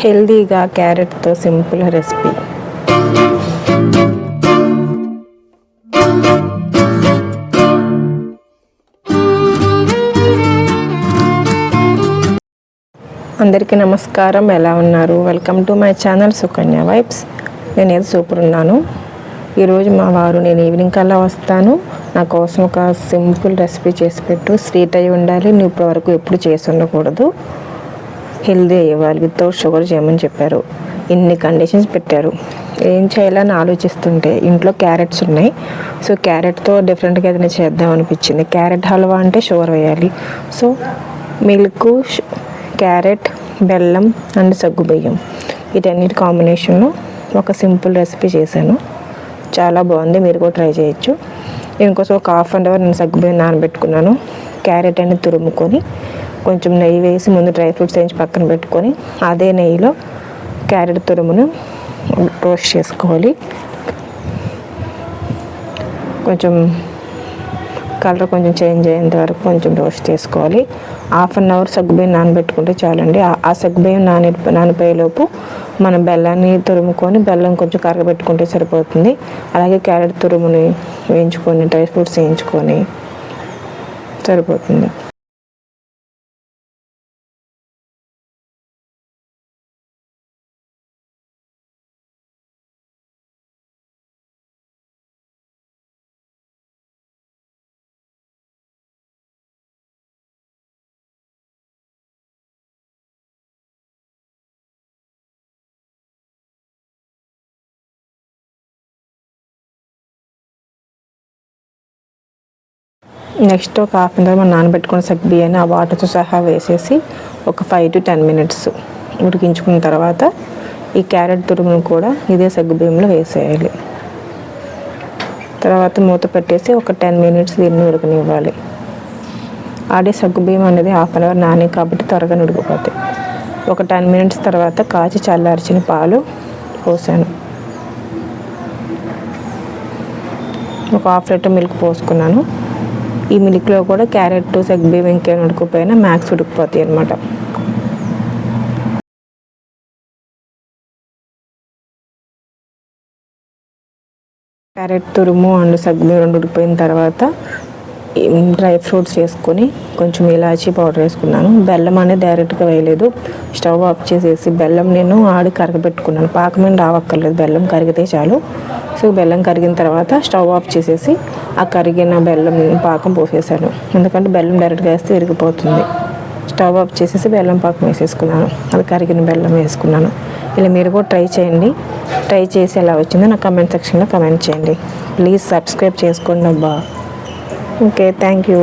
హెల్దీగా క్యారెట్తో simple recipe. అందరికీ నమస్కారం. ఎలా ఉన్నారు? Welcome to my channel Sukanya vibes. నేను ఏదో సూపర్ ఉన్నాను. ఈరోజు మా వారు నేను ఈవినింగ్ కల్లా వస్తాను, నా కోసం ఒక సింపుల్ రెసిపీ చేసి పెట్టు, స్వీట్ అయి ఉండాలి, నువ్వు ఇప్పటివరకు ఎప్పుడు చేసి ఉండకూడదు, హెల్దీ అయ్యేవాళ్ళు, వితౌట్ షుగర్ చేయమని చెప్పారు. ఇన్ని కండిషన్స్ పెట్టారు. ఏం చేయాలని ఆలోచిస్తుంటే ఇంట్లో క్యారెట్స్ ఉన్నాయి. సో క్యారెట్తో డిఫరెంట్గా ఏదైనా చేద్దాం అనిపించింది. క్యారెట్ హల్వా అంటే షుగర్ వేయాలి. సో మిల్క్, క్యారెట్, బెల్లం అండ్ సగ్గుబియ్యం వీటన్నిటి కాంబినేషన్లో ఒక సింపుల్ రెసిపీ చేశాను. చాలా బాగుంది, మీరు కూడా ట్రై చేయొచ్చు. దీనికోసం ఒక హాఫ్ అన్ అవర్ నేను సగ్గుబియ్యం నానబెట్టుకున్నాను. క్యారెట్ అనేది తురుముకొని కొంచెం నెయ్యి వేసి ముందు డ్రై ఫ్రూట్స్ వేయించి పక్కన పెట్టుకొని అదే నెయ్యిలో క్యారెట్ తురుమును రోస్ట్ చేసుకోవాలి. కొంచెం కలర్ కొంచెం చేంజ్ అయ్యేంత వరకు కొంచెం రోస్ట్ చేసుకోవాలి. హాఫ్ అన్ అవర్ సగ్గుబియ్యం నానబెట్టుకుంటే చాలండి. ఆ సగ్గుబియ్యం నానిపోయేలోపు మనం బెల్లాన్ని తురుముకొని బెల్లం కొంచెం కరగబెట్టుకుంటే సరిపోతుంది. అలాగే క్యారెట్ తురుముని వేయించుకొని డ్రై ఫ్రూట్స్ వేయించుకొని సరిపోతుంది. నెక్స్ట్ ఒక హాఫ్ అన్ అవర్ మనం నానబెట్టుకున్న సగ్గుబియ్యాన్ని ఆ వాటర్తో సహా వేసేసి ఒక 5 to 10 minutes ఉడికించుకున్న తర్వాత ఈ క్యారెట్ తురుమును కూడా ఇదే సగ్గుబియ్యంలో వేసేయాలి. తర్వాత మూత పెట్టేసి ఒక 10 minutes దీన్ని ఉడకనివ్వాలి. ఆడే సగ్గుబియ్యం అనేది హాఫ్ అన్ అవర్ నానే కాబట్టి త్వరగా ఉడికిపోతాయి. ఒక 10 minutes తర్వాత కాచి చల్లార్చిన పాలు పోసాను. ఒక హాఫ్ లీటర్ మిల్క్ పోసుకున్నాను. ఈ మిల్క్లో కూడా క్యారెట్, సగ్గుబియ్యం ఇంకేం ఉడకపోయినా మ్యాక్స్ ఉడికిపోతాయి అన్నమాట. క్యారెట్ తురుము అండ్ సగ్గుబియ్యం రెండు ఉడికిపోయిన తర్వాత డ్రై ఫ్రూట్స్ వేసుకొని కొంచెం ఇలాచీ పౌడర్ వేసుకున్నాను. బెల్లం అనేది డైరెక్ట్గా వేయలేదు, స్టవ్ ఆఫ్ చేసేసి బెల్లం నేను కరగబెట్టుకున్నాను. పాకమేం రావక్కర్లేదు, బెల్లం కరిగితే చాలు. సో బెల్లం కరిగిన తర్వాత స్టవ్ ఆఫ్ చేసేసి ఆ కరిగిన బెల్లం పాకం పోసేసాను. ఎందుకంటే బెల్లం డైరెక్ట్గా వేస్తే విరిగిపోతుంది. స్టవ్ ఆఫ్ చేసేసి బెల్లం పాకం వేసేసుకున్నాను. అది కరిగిన బెల్లం వేసుకున్నాను. ఇలా మీరు కూడా ట్రై చేయండి. ట్రై చేసి ఎలా వచ్చిందో నా కమెంట్ సెక్షన్లో కమెంట్ చేయండి. ప్లీజ్ సబ్స్క్రైబ్ చేసుకోండి అబ్బా. Okay, thank you.